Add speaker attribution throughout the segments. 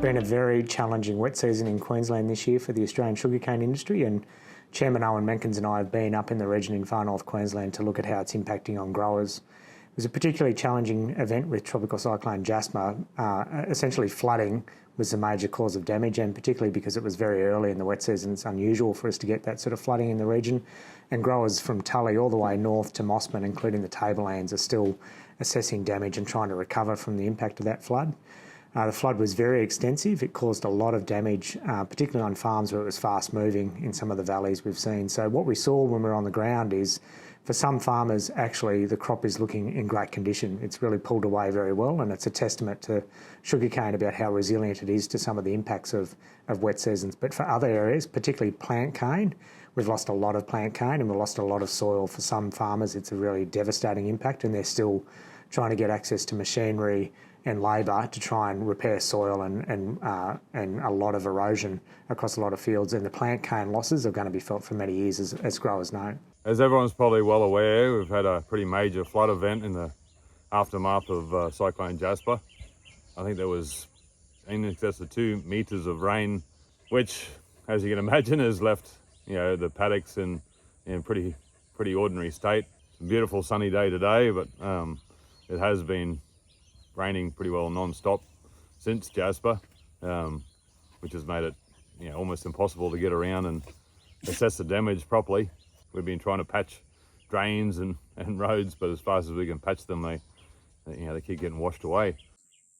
Speaker 1: been a very challenging wet season in Queensland this year for the Australian sugarcane industry, and Chairman Owen Menkins and I have been up in the region in far north Queensland to look at how it's impacting on growers. It was a particularly challenging event with Tropical Cyclone Jasper. Essentially flooding was the major cause of damage, and particularly because it was very early in the wet season, it's unusual for us to get that sort of flooding in the region. And growers from Tully all the way north to Mossman, including the tablelands, are still assessing damage and trying to recover from the impact of that flood. The flood was very extensive. It caused a lot of damage, particularly on farms where it was fast moving in some of the valleys we've seen. So what we saw when we were on the ground is, for some farmers, actually the crop is looking in great condition. It's really pulled away very well, and it's a testament to sugarcane about how resilient it is to some of the impacts of wet seasons. But for other areas, particularly plant cane, we've lost a lot of plant cane and we've lost a lot of soil. For some farmers, it's a really devastating impact, and they're still trying to get access to machinery and labour to try and repair soil and a lot of erosion across a lot of fields. And the plant cane losses are going to be felt for many years, as growers know.
Speaker 2: As everyone's probably well aware, we've had a pretty major flood event in the aftermath of Cyclone Jasper. I think there was in excess of 2 metres of rain, which, as you can imagine, has left the paddocks in pretty ordinary state. It's a beautiful sunny day today, but it has been raining pretty well non-stop since Jasper, which has made it almost impossible to get around and assess the damage properly. We've been trying to patch drains and roads, but as fast as we can patch them, they keep getting washed away.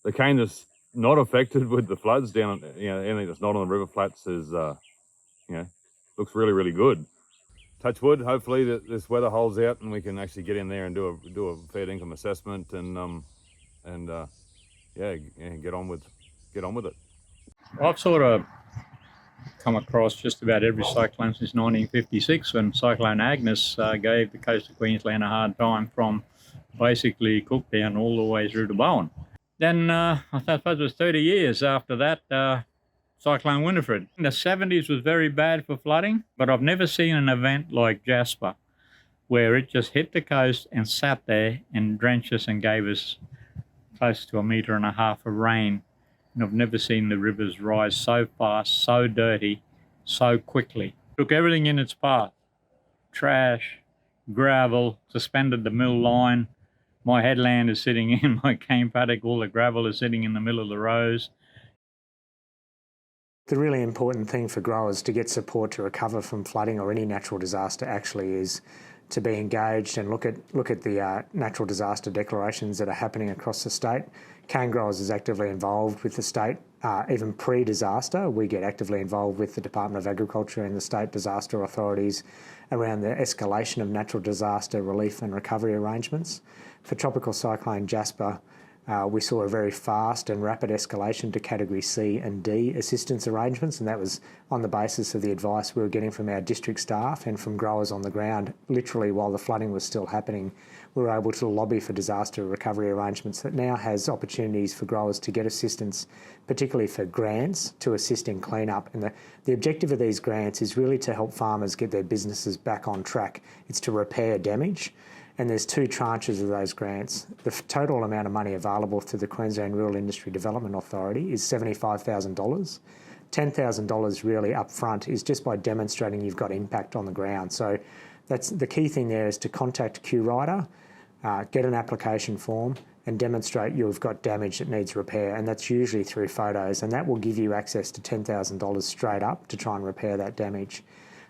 Speaker 2: The cane that's not affected with the floods down, anything that's not on the river flats is, looks really, really good. Touch wood, hopefully that this weather holds out and we can actually get in there and do a fair income assessment and get on with it.
Speaker 3: I've sort of come across just about every cyclone since 1956, when Cyclone Agnes gave the coast of Queensland a hard time from basically Cooktown all the way through to Bowen. Then I suppose it was 30 years after that, Cyclone Winifred. The 70s was very bad for flooding, but I've never seen an event like Jasper, where it just hit the coast and sat there and drenched us and gave us close to 1.5 metres of rain. And I've never seen the rivers rise so fast, so dirty, so quickly. Took everything in its path. Trash, gravel, suspended the mill line. My headland is sitting in my cane paddock. All the gravel is sitting in the middle of the rows.
Speaker 1: The really important thing for growers to get support to recover from flooding or any natural disaster actually is to be engaged and look at the natural disaster declarations that are happening across the state. Cane Growers is actively involved with the state. Even pre-disaster, we get actively involved with the Department of Agriculture and the state disaster authorities around the escalation of natural disaster relief and recovery arrangements. For Tropical Cyclone Jasper, we saw a very fast and rapid escalation to Category C and D assistance arrangements, and that was on the basis of the advice we were getting from our district staff and from growers on the ground. Literally, while the flooding was still happening, we were able to lobby for disaster recovery arrangements that now has opportunities for growers to get assistance, particularly for grants to assist in clean-up. And the objective of these grants is really to help farmers get their businesses back on track. It's to repair damage. And there's 2 tranches of those grants. The total amount of money available through the Queensland Rural Industry Development Authority is $75,000. $10,000 really up front is just by demonstrating you've got impact on the ground. So that's the key thing there, is to contact QRider, get an application form and demonstrate you've got damage that needs repair, and that's usually through photos, and that will give you access to $10,000 straight up to try and repair that damage.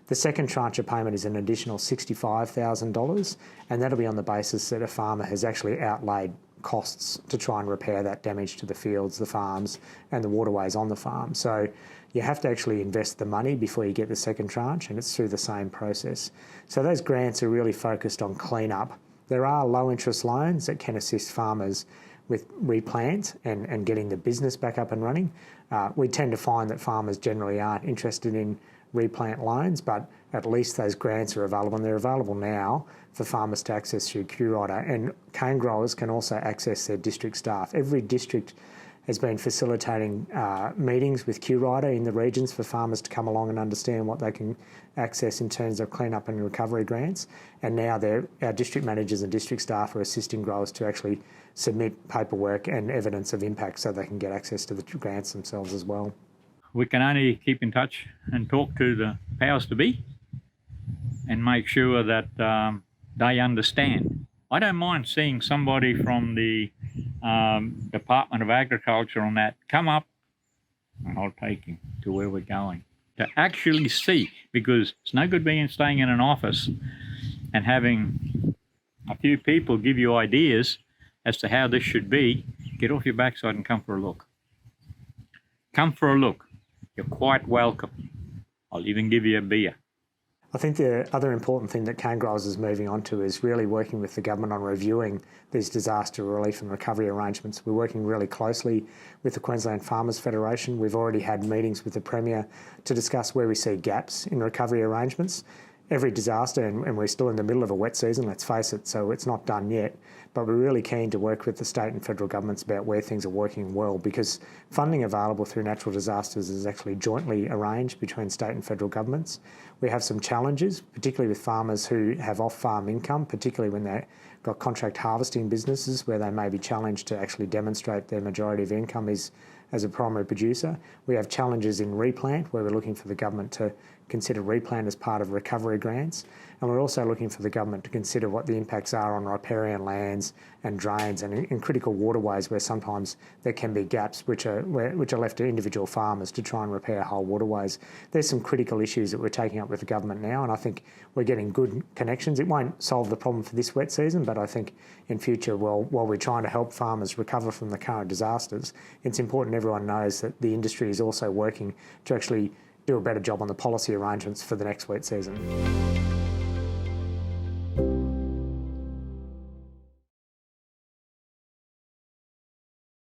Speaker 1: The second tranche of payment is an additional $65,000, and that'll be on the basis that a farmer has actually outlaid costs to try and repair that damage to the fields, the farms, and the waterways on the farm. So you have to actually invest the money before you get the second tranche, and it's through the same process. So those grants are really focused on clean-up. There are low-interest loans that can assist farmers with replant and getting the business back up and running. We tend to find that farmers generally aren't interested in replant loans, but at least those grants are available, and they're available now for farmers to access through QRider. And cane growers can also access their district staff. Every district has been facilitating meetings with QRider in the regions for farmers to come along and understand what they can access in terms of clean-up and recovery grants. And now our district managers and district staff are assisting growers to actually submit paperwork and evidence of impact so they can get access to the grants themselves as well.
Speaker 3: We can only keep in touch and talk to the powers to be and make sure that they understand. I don't mind seeing somebody from the Department of Agriculture on that come up, and I'll take him to where we're going, to actually see, because it's no good staying in an office and having a few people give you ideas as to how this should be. Get off your backside and come for a look. Come for a look. You're quite welcome. I'll even give you a beer.
Speaker 1: I think the other important thing that cane growers is moving on to is really working with the government on reviewing these disaster relief and recovery arrangements. We're working really closely with the Queensland Farmers Federation. We've already had meetings with the Premier to discuss where we see gaps in recovery arrangements. Every disaster, and we're still in the middle of a wet season, let's face it, so it's not done yet, but we're really keen to work with the state and federal governments about where things are working well, because funding available through natural disasters is actually jointly arranged between state and federal governments. We have some challenges, particularly with farmers who have off-farm income, particularly when they've got contract harvesting businesses where they may be challenged to actually demonstrate their majority of income is as a primary producer. We have challenges in replant, where we're looking for the government to consider replant as part of recovery grants. And we're also looking for the government to consider what the impacts are on riparian lands and drains and in critical waterways where sometimes there can be gaps which are left to individual farmers to try and repair whole waterways. There's some critical issues that we're taking up with the government now, and I think we're getting good connections. It won't solve the problem for this wet season, but I think in future, while we're trying to help farmers recover from the current disasters, it's important everyone knows that the industry is also working to actually do a better job on the policy arrangements for the next wet season.